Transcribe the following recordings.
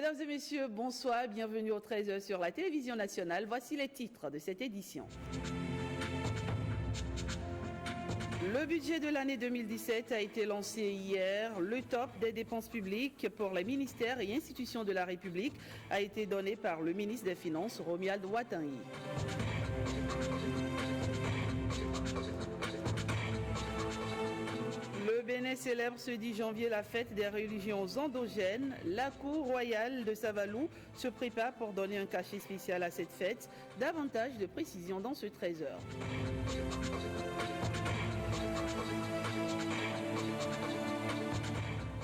Mesdames et messieurs, bonsoir, bienvenue au 13h sur la télévision nationale. Voici les titres de cette édition. Le budget de l'année 2017 a été lancé hier. Le top des dépenses publiques pour les ministères et institutions de la République a été donné par le ministre des Finances, Romuald Watanyi. Le Bénin célèbre ce 10 janvier la fête des religions endogènes. La cour royale de Savalou se prépare pour donner un cachet spécial à cette fête. Davantage de précisions dans ce 13h.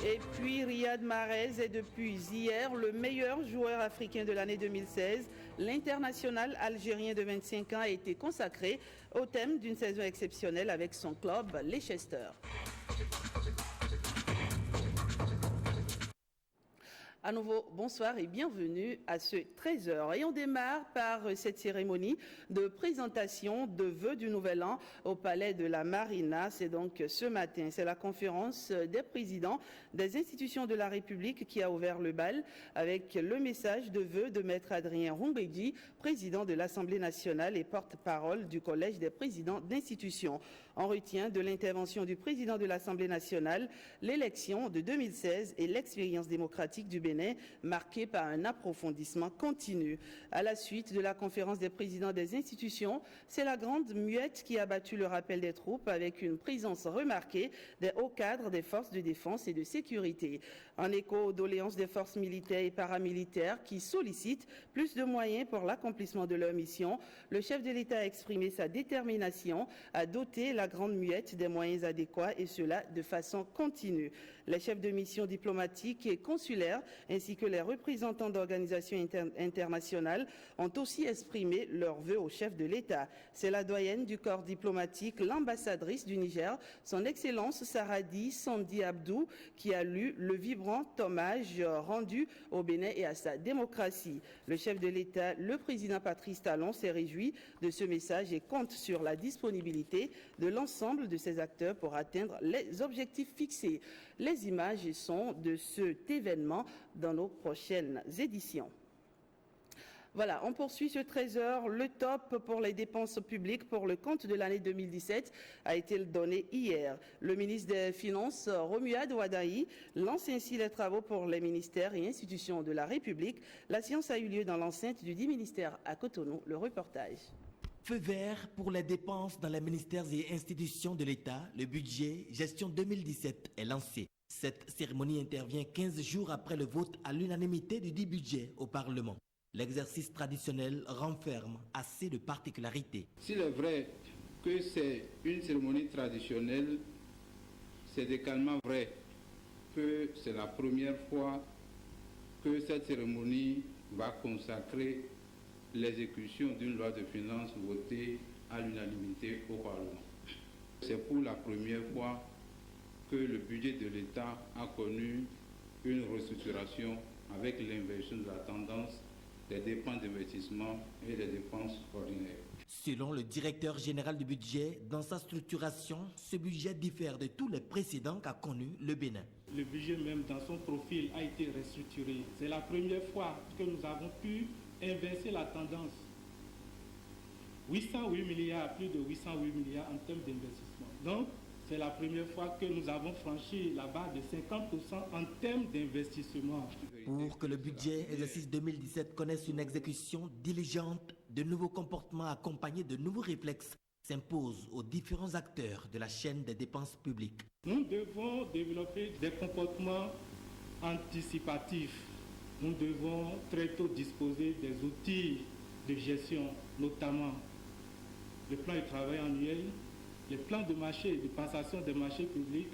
Et puis Riyad Mahrez est depuis hier le meilleur joueur africain de l'année 2016. L'international algérien de 25 ans a été consacré au thème d'une saison exceptionnelle avec son club Leicester. À nouveau, bonsoir et bienvenue à ce 13h. Et on démarre par cette cérémonie de présentation de vœux du Nouvel An au Palais de la Marina. C'est donc ce matin. C'est la conférence des présidents des institutions de la République qui a ouvert le bal avec le message de vœux de Maître Adrien Rumbedi, président de l'Assemblée nationale et porte-parole du Collège des présidents d'institutions. On retient de l'intervention du président de l'Assemblée nationale l'élection de 2016 et l'expérience démocratique du Bénin marquée par un approfondissement continu. À la suite de la conférence des présidents des institutions, c'est la Grande Muette qui a battu le rappel des troupes avec une présence remarquée des hauts cadres des forces de défense et de sécurité. En écho aux doléances des forces militaires et paramilitaires qui sollicitent plus de moyens pour l'accomplissement de leur mission, le chef de l'État a exprimé sa détermination à doter la Grande Muette des moyens adéquats et cela de façon continue. Les chefs de mission diplomatiques et consulaires ainsi que les représentants d'organisations internationales ont aussi exprimé leurs vœux au chef de l'État. C'est la doyenne du corps diplomatique, l'ambassadrice du Niger, son Excellence Saradi Sandi Abdou, qui a lu le vibrant hommage rendu au Bénin et à sa démocratie. Le chef de l'État, le président Patrice Talon, s'est réjoui de ce message et compte sur la disponibilité de l'ensemble de ces acteurs pour atteindre les objectifs fixés. Les images sont de cet événement dans nos prochaines éditions. Voilà, on poursuit ce 13h. Le top pour les dépenses publiques pour le compte de l'année 2017 a été donné hier. Le ministre des Finances, Romuald Watanyi, lance ainsi les travaux pour les ministères et institutions de la République. La séance a eu lieu dans l'enceinte du dit ministère à Cotonou. Le reportage. Feu vert pour les dépenses dans les ministères et institutions de l'État. Le budget gestion 2017 est lancé. Cette cérémonie intervient 15 jours après le vote à l'unanimité du dit budget au Parlement. L'exercice traditionnel renferme assez de particularités. S'il est vrai que c'est une cérémonie traditionnelle, c'est également vrai que c'est la première fois que cette cérémonie va consacrer l'exécution d'une loi de finances votée à l'unanimité au Parlement. C'est pour la première fois que le budget de l'État a connu une restructuration avec l'inversion de la tendance des dépenses d'investissement et des dépenses ordinaires. Selon le directeur général du budget, dans sa structuration, ce budget diffère de tous les précédents qu'a connu le Bénin. Le budget même dans son profil a été restructuré. C'est la première fois que nous avons pu inverser la tendance. 808 milliards, plus de 808 milliards en termes d'investissement. Donc, c'est la première fois que nous avons franchi la barre de 50% en termes d'investissement. Pour que le budget exercice 2017 connaisse une exécution diligente, de nouveaux comportements accompagnés de nouveaux réflexes s'imposent aux différents acteurs de la chaîne des dépenses publiques. Nous devons développer des comportements anticipatifs. Nous devons très tôt disposer des outils de gestion, notamment le plan de travail annuel, les plans de marché, de passation des marchés publics,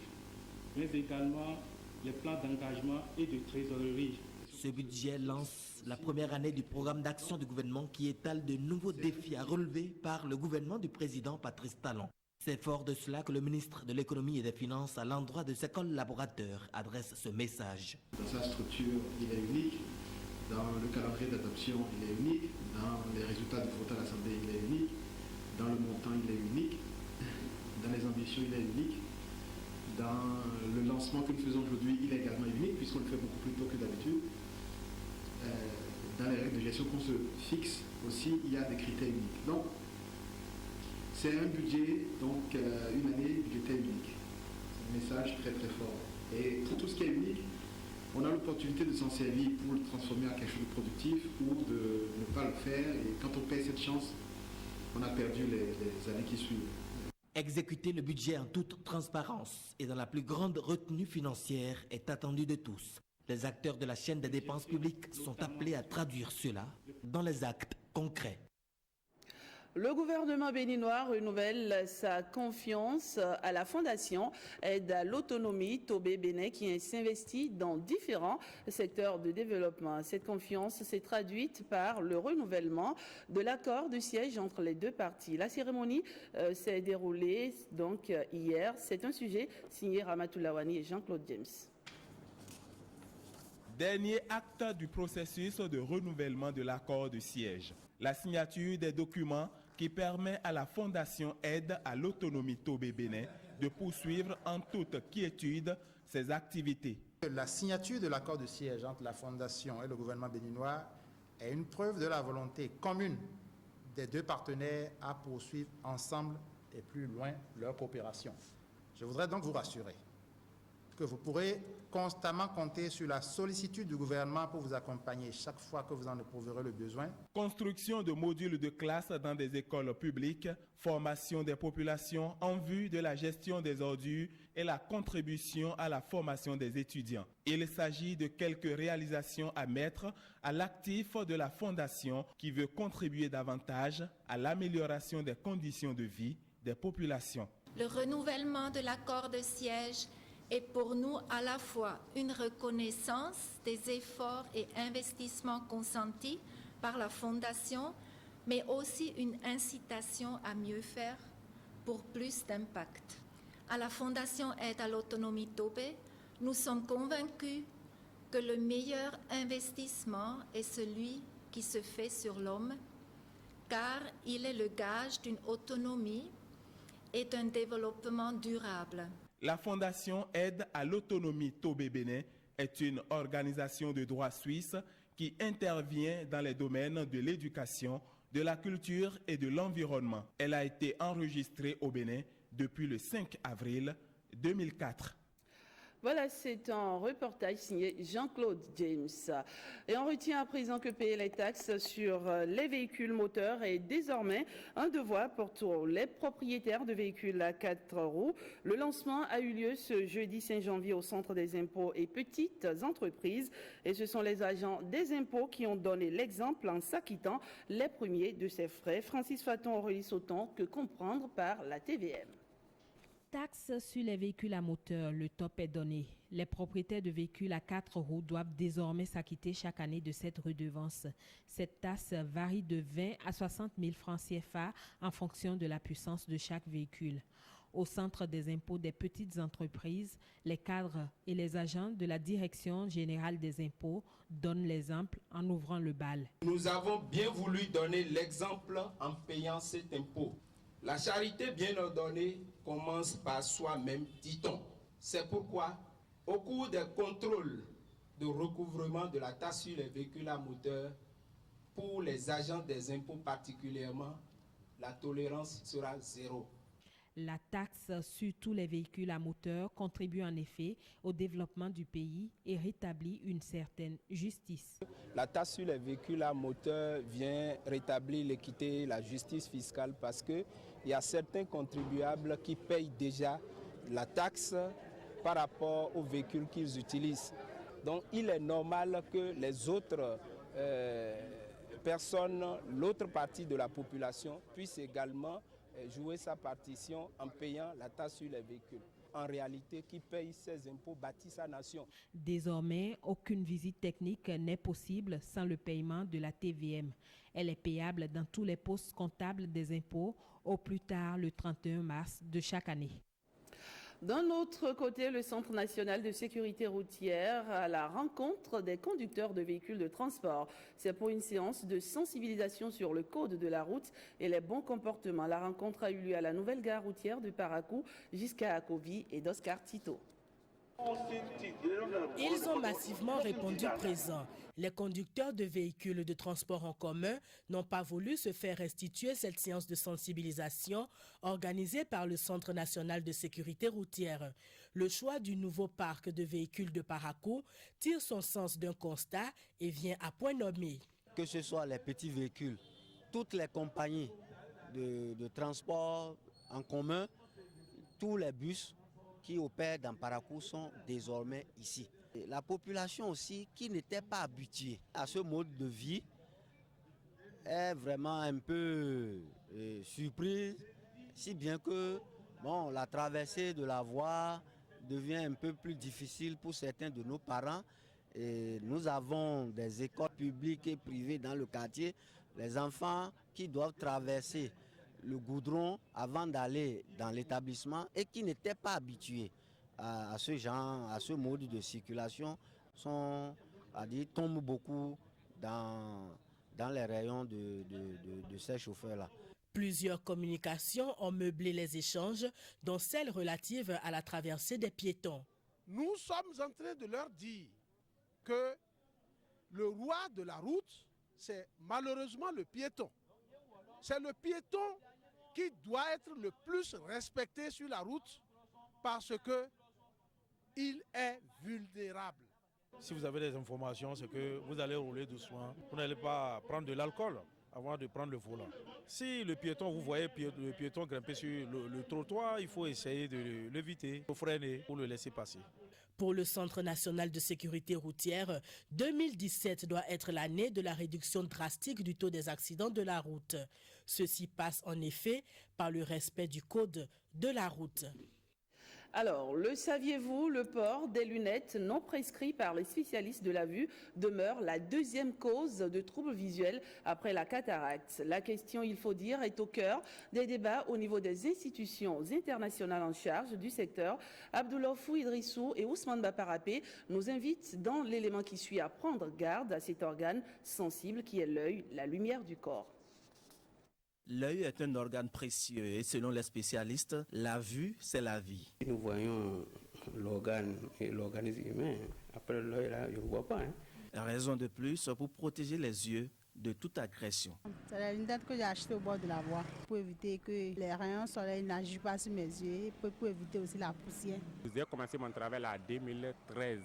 mais également les plans d'engagement et de trésorerie. Ce budget lance la première année du programme d'action du gouvernement qui étale de nouveaux défis à relever par le gouvernement du président Patrice Talon. C'est fort de cela que le ministre de l'économie et des finances, à l'endroit de ses collaborateurs, adresse ce message. Dans sa structure, il est unique. Dans le calendrier d'adoption, il est unique. Dans les résultats du vote à l'Assemblée, il est unique. Dans le montant, il est unique. Dans les ambitions, il est unique. Dans le lancement que nous faisons aujourd'hui, il est également unique puisqu'on le fait beaucoup plus tôt que d'habitude. dans les règles de gestion qu'on se fixe aussi, il y a des critères uniques. Donc, c'est un budget, donc une année budgétaire unique. C'est un message très très fort. Et pour tout ce qui est unique, on a l'opportunité de s'en servir pour le transformer en quelque chose de productif ou de ne pas le faire. Et quand on perd cette chance, on a perdu les années qui suivent. Exécuter le budget en toute transparence et dans la plus grande retenue financière est attendu de tous. Les acteurs de la chaîne des dépenses publiques sont appelés à traduire cela dans les actes concrets. Le gouvernement béninois renouvelle sa confiance à la Fondation Aide à l'autonomie Tobé Bénin qui s'investit dans différents secteurs de développement. Cette confiance s'est traduite par le renouvellement de l'accord de siège entre les deux parties. La cérémonie s'est déroulée donc hier. C'est un sujet signé Ramatou Lawani et Jean-Claude James. Dernier acte du processus de renouvellement de l'accord de siège. La signature des documents qui permet à la Fondation Aide à l'autonomie Tobé Bénin de poursuivre en toute quiétude ses activités. La signature de l'accord de siège entre la Fondation et le gouvernement béninois est une preuve de la volonté commune des deux partenaires à poursuivre ensemble et plus loin leur coopération. Je voudrais donc vous rassurer que vous pourrez constamment compter sur la sollicitude du gouvernement pour vous accompagner chaque fois que vous en éprouverez le besoin. Construction de modules de classe dans des écoles publiques, formation des populations en vue de la gestion des ordures et la contribution à la formation des étudiants. Il s'agit de quelques réalisations à mettre à l'actif de la Fondation qui veut contribuer davantage à l'amélioration des conditions de vie des populations. Le renouvellement de l'accord de siège est pour nous à la fois une reconnaissance des efforts et investissements consentis par la Fondation, mais aussi une incitation à mieux faire pour plus d'impact. À la Fondation Aide à l'autonomie Tobé, nous sommes convaincus que le meilleur investissement est celui qui se fait sur l'homme, car il est le gage d'une autonomie et d'un développement durable. La Fondation Aide à l'autonomie Tobé Bénin est une organisation de droit suisse qui intervient dans les domaines de l'éducation, de la culture et de l'environnement. Elle a été enregistrée au Bénin depuis le 5 avril 2004. Voilà, c'est un reportage signé Jean-Claude James. Et on retient à présent que payer les taxes sur les véhicules moteurs est désormais un devoir pour tous les propriétaires de véhicules à 4 roues. Le lancement a eu lieu ce jeudi 5 janvier au Centre des impôts et petites entreprises. Et ce sont les agents des impôts qui ont donné l'exemple en s'acquittant les premiers de ces frais. Francis Faton relie autant que comprendre par la TVM. Taxe sur les véhicules à moteur, le top est donné. Les propriétaires de véhicules à 4 roues doivent désormais s'acquitter chaque année de cette redevance. Cette taxe varie de 20 à 60 000 francs CFA en fonction de la puissance de chaque véhicule. Au Centre des impôts des petites entreprises, les cadres et les agents de la Direction générale des impôts donnent l'exemple en ouvrant le bal. Nous avons bien voulu donner l'exemple en payant cet impôt. La charité bien ordonnée commence par soi-même, dit-on. C'est pourquoi, au cours des contrôles de recouvrement de la taxe sur les véhicules à moteur, pour les agents des impôts particulièrement, la tolérance sera zéro. La taxe sur tous les véhicules à moteur contribue en effet au développement du pays et rétablit une certaine justice. La taxe sur les véhicules à moteur vient rétablir l'équité et la justice fiscale parce qu'il y a certains contribuables qui payent déjà la taxe par rapport aux véhicules qu'ils utilisent. Donc il est normal que les autres personnes, l'autre partie de la population puisse également jouer sa partition en payant la taxe sur les véhicules. En réalité, qui paye ses impôts bâtit sa nation. Désormais, aucune visite technique n'est possible sans le paiement de la TVM. Elle est payable dans tous les postes comptables des impôts au plus tard le 31 mars de chaque année. D'un autre côté, le Centre national de sécurité routière à la rencontre des conducteurs de véhicules de transport. C'est pour une séance de sensibilisation sur le code de la route et les bons comportements. La rencontre a eu lieu à la nouvelle gare routière de Parakou jusqu'à Akovi et d'Oscar Tito. Ils ont massivement répondu présent. Les conducteurs de véhicules de transport en commun n'ont pas voulu se faire restituer cette séance de sensibilisation organisée par le Centre national de sécurité routière. Le choix du nouveau parc de véhicules de Parakou tire son sens d'un constat et vient à point nommé. Que ce soit les petits véhicules, toutes les compagnies de transport en commun, tous les bus qui opèrent dans Parakou sont désormais ici. Et la population aussi qui n'était pas habituée à ce mode de vie est vraiment un peu surprise, si bien que la traversée de la voie devient un peu plus difficile pour certains de nos parents. Et nous avons des écoles publiques et privées dans le quartier, les enfants qui doivent traverser le goudron avant d'aller dans l'établissement et qui n'étaient pas habitués à ce genre, à ce mode de circulation, tombent beaucoup dans les rayons de ces chauffeurs-là. Plusieurs communications ont meublé les échanges, dont celle relative à la traversée des piétons. Nous sommes en train de leur dire que le roi de la route, c'est malheureusement le piéton. C'est le piéton qui doit être le plus respecté sur la route parce qu'il est vulnérable. Si vous avez des informations, c'est que vous allez rouler doucement. Vous n'allez pas prendre de l'alcool avant de prendre le volant. Si le piéton, vous voyez le piéton grimper sur le trottoir, il faut essayer de l'éviter, il faut freiner pour le laisser passer. Pour le Centre national de sécurité routière, 2017 doit être l'année de la réduction drastique du taux des accidents de la route. Ceci passe en effet par le respect du code de la route. Alors, le saviez-vous, le port des lunettes non prescrites par les spécialistes de la vue demeure la deuxième cause de troubles visuels après la cataracte. La question, il faut dire, est au cœur des débats au niveau des institutions internationales en charge du secteur. Abdoulofou Idrissou et Ousmane Baparapé nous invitent dans l'élément qui suit à prendre garde à cet organe sensible qui est l'œil, la lumière du corps. L'œil est un organe précieux et selon les spécialistes, la vue, c'est la vie. Nous voyons l'organe et l'organisme humain. Après l'œil, là, je ne vois pas. Raison de plus pour protéger les yeux de toute agression. C'est la lunette que j'ai achetée au bord de la voie pour éviter que les rayons soleil n'agissent pas sur mes yeux et pour éviter aussi la poussière. J'ai commencé mon travail en 2013.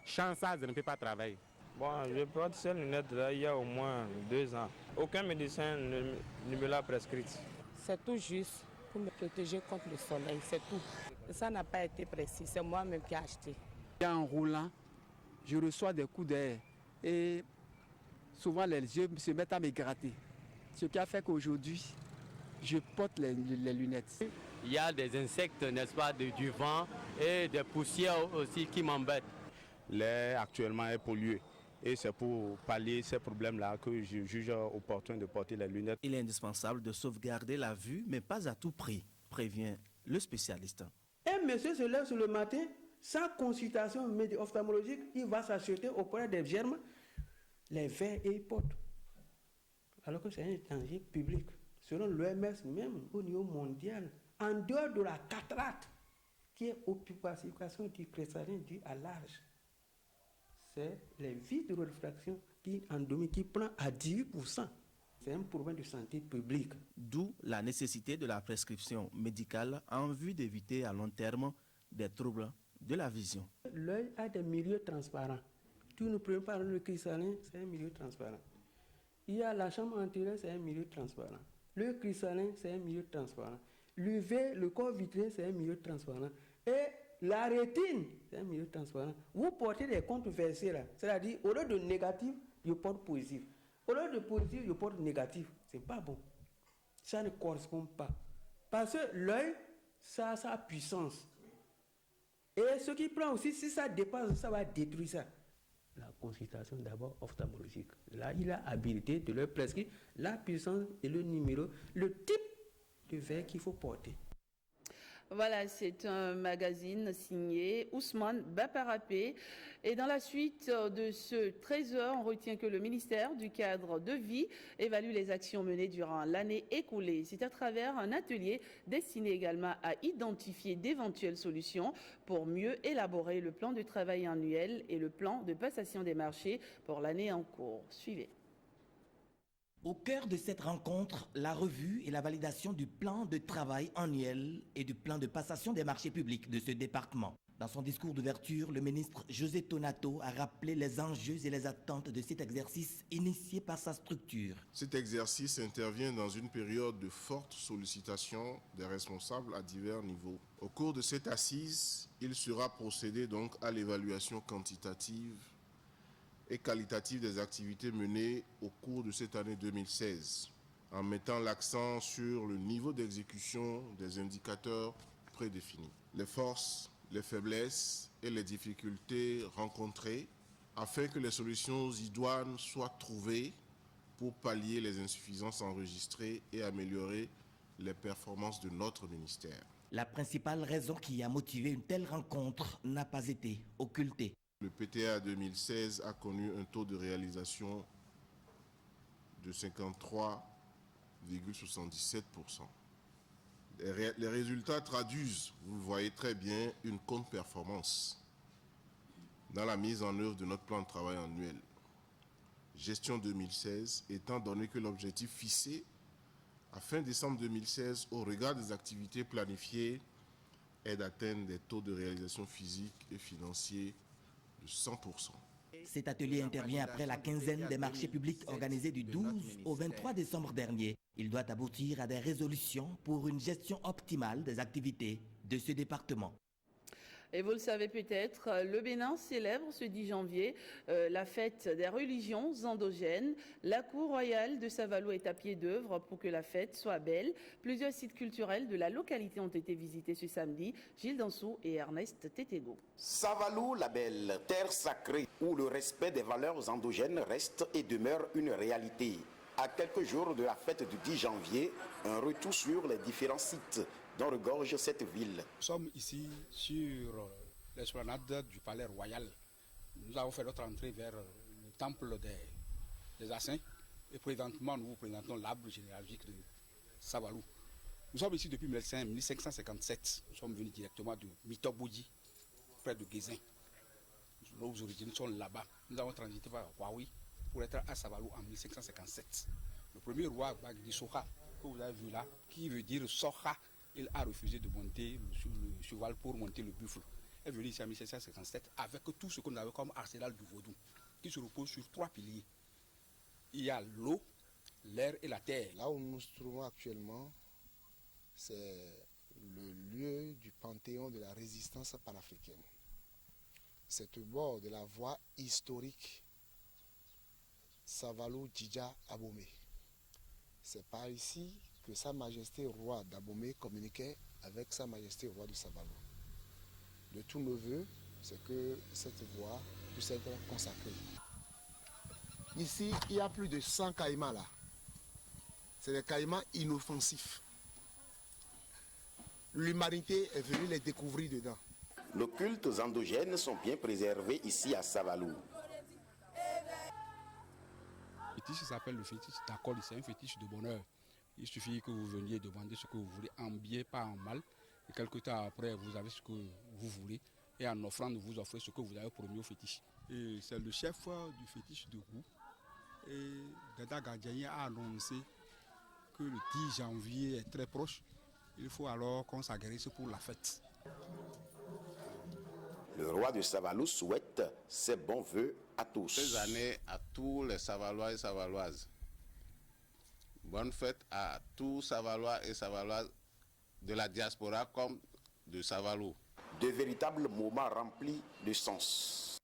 Sans ça, je ne peux pas travailler. Bon, je porte ces lunettes-là il y a au moins 2 ans. Aucun médecin ne me l'a prescrite. C'est tout juste pour me protéger contre le soleil, c'est tout. Ça n'a pas été précis, c'est moi-même qui ai acheté. En roulant, je reçois des coups d'air et souvent les yeux se mettent à me gratter. Ce qui a fait qu'aujourd'hui, je porte les lunettes. Il y a des insectes, n'est-ce pas, du vent et des poussières aussi qui m'embêtent. L'air actuellement est pollué. Et c'est pour pallier ces problèmes-là que je juge opportun de porter les lunettes. Il est indispensable de sauvegarder la vue, mais pas à tout prix, prévient le spécialiste. Un monsieur se lève sur le matin, sans consultation ophtalmologique, il va s'acheter auprès des germes les verres et il porte. Alors que c'est un danger public. Selon l'OMS, même au niveau mondial, en dehors de la cataracte, qui est occupation du cristallin due à l'âge, c'est les vies de réfraction qui prend à 18%. C'est un problème de santé publique. D'où la nécessité de la prescription médicale en vue d'éviter à long terme des troubles de la vision. L'œil a des milieux transparents. Tout ne prenons pas le cristallin, c'est un milieu transparent. Il y a la chambre antérieure, c'est un milieu transparent. Le cristallin, c'est un milieu transparent. L'UV, le corps vitré, c'est un milieu transparent. Et la rétine, c'est un milieu transparent. Vous portez des comptes versés là, c'est-à-dire au lieu de négatif, je porte positif. Au lieu de positif, je porte négatif. C'est pas bon. Ça ne correspond pas. Parce que l'œil, ça a sa puissance. Et ce qui prend aussi, si ça dépasse, ça va détruire ça. La consultation d'abord ophtalmologique. Là, il a habilité de leur prescrire la puissance et le numéro, le type de verre qu'il faut porter. Voilà, c'est un magazine signé Ousmane Baparapé. Et dans la suite de ce trésor, on retient que le ministère du cadre de vie évalue les actions menées durant l'année écoulée. C'est à travers un atelier destiné également à identifier d'éventuelles solutions pour mieux élaborer le plan de travail annuel et le plan de passation des marchés pour l'année en cours. Suivez. Au cœur de cette rencontre, la revue et la validation du plan de travail annuel et du plan de passation des marchés publics de ce département. Dans son discours d'ouverture, le ministre José Tonato a rappelé les enjeux et les attentes de cet exercice initié par sa structure. Cet exercice intervient dans une période de forte sollicitation des responsables à divers niveaux. Au cours de cette assise, il sera procédé donc à l'évaluation quantitative et qualitative des activités menées au cours de cette année 2016, en mettant l'accent sur le niveau d'exécution des indicateurs prédéfinis, les forces, les faiblesses et les difficultés rencontrées, afin que les solutions idoines soient trouvées pour pallier les insuffisances enregistrées et améliorer les performances de notre ministère. La principale raison qui a motivé une telle rencontre n'a pas été occultée. Le PTA 2016 a connu un taux de réalisation de 53,77%. Les résultats traduisent, vous le voyez très bien, une contre-performance dans la mise en œuvre de notre plan de travail annuel. Gestion 2016, étant donné que l'objectif fixé à fin décembre 2016 au regard des activités planifiées est d'atteindre des taux de réalisation physique et financiers de 100%. Cet atelier intervient après la quinzaine des marchés publics organisés du 12 au 23 décembre dernier. Il doit aboutir à des résolutions pour une gestion optimale des activités de ce département. Et vous le savez peut-être, le Bénin célèbre ce 10 janvier la fête des religions endogènes. La cour royale de Savalou est à pied d'œuvre pour que la fête soit belle. Plusieurs sites culturels de la localité ont été visités ce samedi. Gilles Dansou et Ernest Tétégo. Savalou, la belle terre sacrée où le respect des valeurs endogènes reste et demeure une réalité. À quelques jours de la fête du 10 janvier, un retour sur les différents sites dont regorge cette ville. Nous sommes ici sur l'esplanade du palais royal. Nous avons fait notre entrée vers le temple des Assins et présentement nous vous présentons l'arbre généalogique de Savalou. Nous sommes ici depuis 1557. Nous sommes venus directement de Mitoboudji, près de Guézin. Nos origines sont là-bas. Nous avons transité par Huawei pour être à Savalou en 1557. Le premier roi Bagdi Soha, que vous avez vu là, qui veut dire Soha, il a refusé de monter le cheval pour monter le buffle. Il est venu ici en 1757 avec tout ce qu'on avait comme arsenal du vaudou, qui se repose sur 3 piliers. Il y a l'eau, l'air et la terre. Là où nous nous trouvons actuellement, c'est le lieu du panthéon de la résistance panafricaine. C'est au bord de la voie historique Savalou Djidja Abomey. C'est par ici que Sa Majesté roi d'Abomey communiquait avec Sa Majesté roi de Savalou. De tous nos voeux, c'est que cette voie puisse être consacrée. Ici, il y a plus de 100 caïmans là. C'est des caïmans inoffensifs. L'humanité est venue les découvrir dedans. Nos cultes endogènes sont bien préservés ici à Savalou. Le fétiche s'appelle le fétiche d'accord, c'est un fétiche de bonheur. Il suffit que vous veniez demander ce que vous voulez, en bien, pas en mal. Et quelque temps après, vous avez ce que vous voulez. Et en offrande, vous offrez ce que vous avez promis au fétiche. Et c'est le chef du fétiche de Gou. Et Dada Gadjaye a annoncé que le 10 janvier est très proche. Il faut alors qu'on s'aguerrisse pour la fête. Le roi de Savalou souhaite ses bons vœux à tous. Ces années à tous les Savalois et Savaloises. Bonne fête à tous Savalois et Savaloises de la diaspora comme de Savalou. De véritables moments remplis de sens.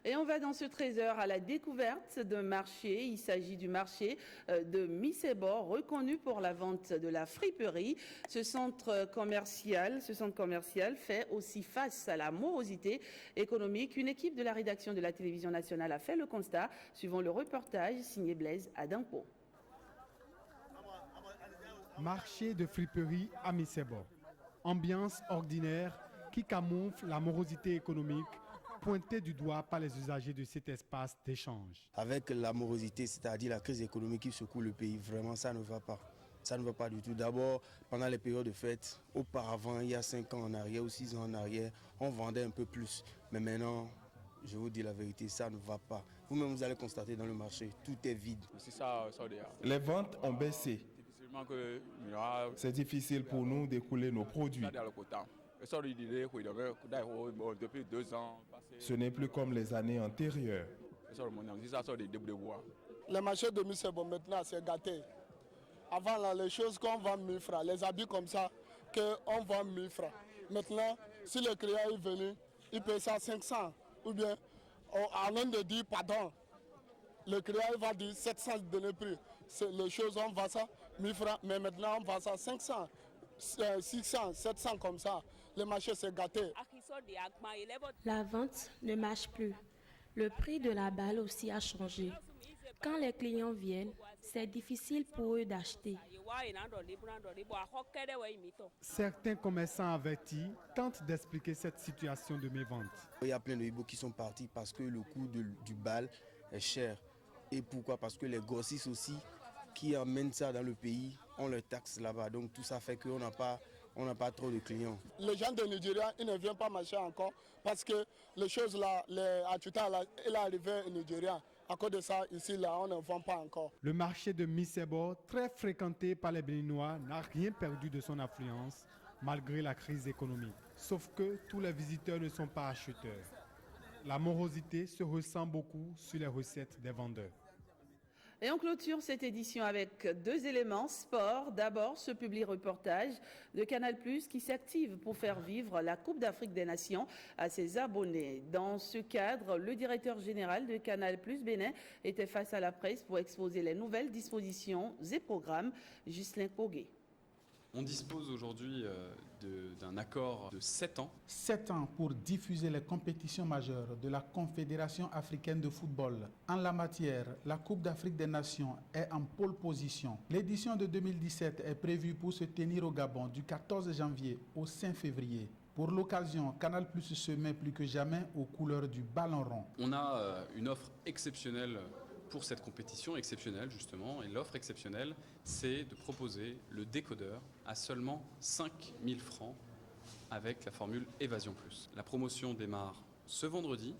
Et on va dans ce trésor à la découverte d'un marché. Il s'agit du marché de Missebor, reconnu pour la vente de la friperie. Ce centre commercial fait aussi face à la morosité économique. Une équipe de la rédaction de la télévision nationale a fait le constat, suivant le reportage signé Blaise Adampo. Marché de friperie à Missebor. Ambiance ordinaire qui camoufle la morosité économique pointée du doigt par les usagers de cet espace d'échange. Avec la morosité, c'est-à-dire la crise économique qui secoue le pays, vraiment ça ne va pas. Ça ne va pas du tout. D'abord, pendant les périodes de fête, auparavant, il y a 5 ans en arrière ou 6 ans en arrière, on vendait un peu plus. Mais maintenant, je vous dis la vérité, ça ne va pas. Vous-même, vous allez constater dans le marché, tout est vide. Les ventes ont baissé. C'est difficile pour nous d'écouler nos produits. Ce n'est plus comme les années antérieures. Le marché de Missebo maintenant c'est gâté. Avant là, les choses qu'on vend 1000 francs, les habits comme ça, qu'on vend 1000 francs. Maintenant, si le client est venu, il paye ça 500. Ou bien, avant de dire pardon, le client va dire 700 de le prix. Les choses, on vend ça 1000 francs, mais maintenant on vend ça 500, 600, 700 comme ça. Le marché s'est gâté. La vente ne marche plus. Le prix de la balle aussi a changé. Quand les clients viennent, c'est difficile pour eux d'acheter. Certains commerçants avertis tentent d'expliquer cette situation de mévente. Il y a plein de Ibo qui sont partis parce que le coût du bal est cher. Et pourquoi? Parce que les grossistes aussi qui emmènent ça dans le pays, on les taxe là-bas. Donc tout ça fait qu'on n'a pas trop de clients. Les gens de Nigeria, ils ne viennent pas marcher encore parce que les choses là, les Atuta, il est arrivé au Nigeria. À cause de ça, ici, là, on ne vend pas encore. Le marché de Missebo, très fréquenté par les Béninois, n'a rien perdu de son affluence, malgré la crise économique. Sauf que tous les visiteurs ne sont pas acheteurs. La morosité se ressent beaucoup sur les recettes des vendeurs. Et on clôture cette édition avec 2 éléments. Sport, d'abord ce public reportage de Canal+, qui s'active pour faire vivre la Coupe d'Afrique des Nations à ses abonnés. Dans ce cadre, le directeur général de Canal+ Bénin était face à la presse pour exposer les nouvelles dispositions et programmes. Ghislain Kogué. On dispose aujourd'hui d'un accord de 7 ans. 7 ans pour diffuser les compétitions majeures de la Confédération africaine de football. En la matière, la Coupe d'Afrique des Nations est en pole position. L'édition de 2017 est prévue pour se tenir au Gabon du 14 janvier au 5 février. Pour l'occasion, Canal+ se met plus que jamais aux couleurs du ballon rond. On a une offre exceptionnelle pour cette compétition exceptionnelle justement, et l'offre exceptionnelle, c'est de proposer le décodeur à seulement 5 000 francs avec la formule Évasion Plus. La promotion démarre ce vendredi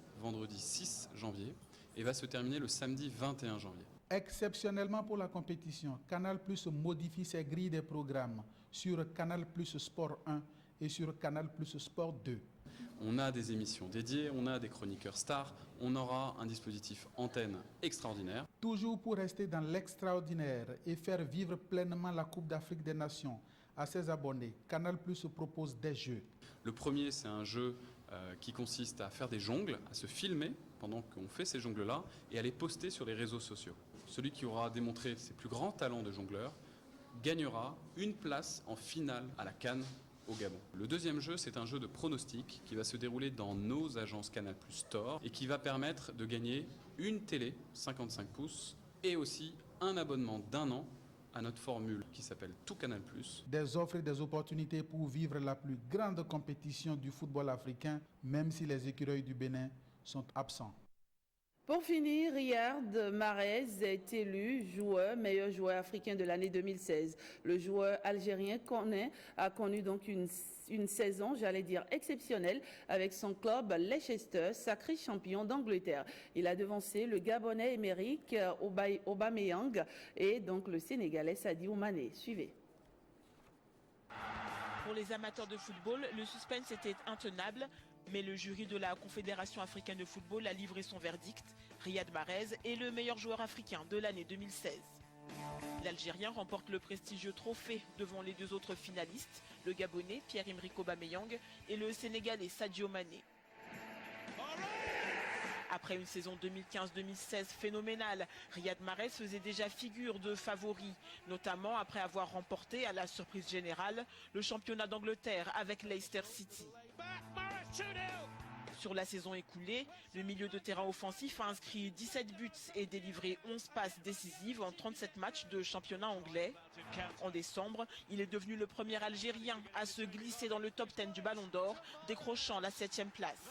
6 janvier, et va se terminer le samedi 21 janvier. Exceptionnellement pour la compétition, Canal+ modifie ses grilles des programmes sur Canal+ Sport 1 et sur Canal+ Sport 2. On a des émissions dédiées, on a des chroniqueurs stars, on aura un dispositif antenne extraordinaire. Toujours pour rester dans l'extraordinaire et faire vivre pleinement la Coupe d'Afrique des Nations à ses abonnés, Canal+ propose des jeux. Le premier, c'est un jeu qui consiste à faire des jongles, à se filmer pendant qu'on fait ces jongles-là et à les poster sur les réseaux sociaux. Celui qui aura démontré ses plus grands talents de jongleur gagnera une place en finale à la CAN au Gabon. Le deuxième jeu, c'est un jeu de pronostic qui va se dérouler dans nos agences Canal+ Store et qui va permettre de gagner une télé 55 pouces et aussi un abonnement d'1 an à notre formule qui s'appelle Tout Canal+. Des offres et des opportunités pour vivre la plus grande compétition du football africain, même si les écureuils du Bénin sont absents. Pour finir, Riyad Mahrez est élu meilleur joueur africain de l'année 2016. Le joueur algérien a connu donc une saison, exceptionnelle avec son club Leicester, sacré champion d'Angleterre. Il a devancé le Gabonais Emerick Aubameyang et donc le Sénégalais Sadio Mané. Suivez. Pour les amateurs de football, le suspense était intenable. Mais le jury de la Confédération africaine de football a livré son verdict. Riyad Mahrez est le meilleur joueur africain de l'année 2016. L'Algérien remporte le prestigieux trophée devant les 2 autres finalistes, le Gabonais Pierre-Emerick Aubameyang et le Sénégalais Sadio Mané. Après une saison 2015-2016 phénoménale, Riyad Mahrez faisait déjà figure de favori, notamment après avoir remporté, à la surprise générale, le championnat d'Angleterre avec Leicester City. Sur la saison écoulée, le milieu de terrain offensif a inscrit 17 buts et délivré 11 passes décisives en 37 matchs de championnat anglais. En décembre, il est devenu le premier Algérien à se glisser dans le top 10 du Ballon d'Or, décrochant la 7e place.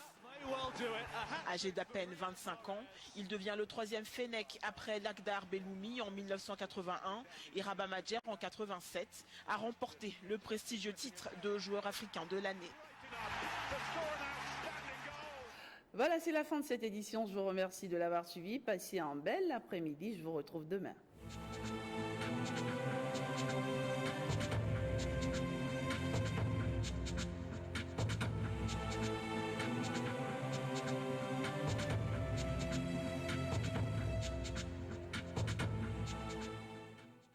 Âgé d'à peine 25 ans, il devient le 3e Fennec après Lakhdar Belloumi en 1981 et Rabat Madjer en 87, a remporté le prestigieux titre de joueur africain de l'année. Voilà, c'est la fin de cette édition. Je vous remercie de l'avoir suivi. Passez un bel après-midi. Je vous retrouve demain.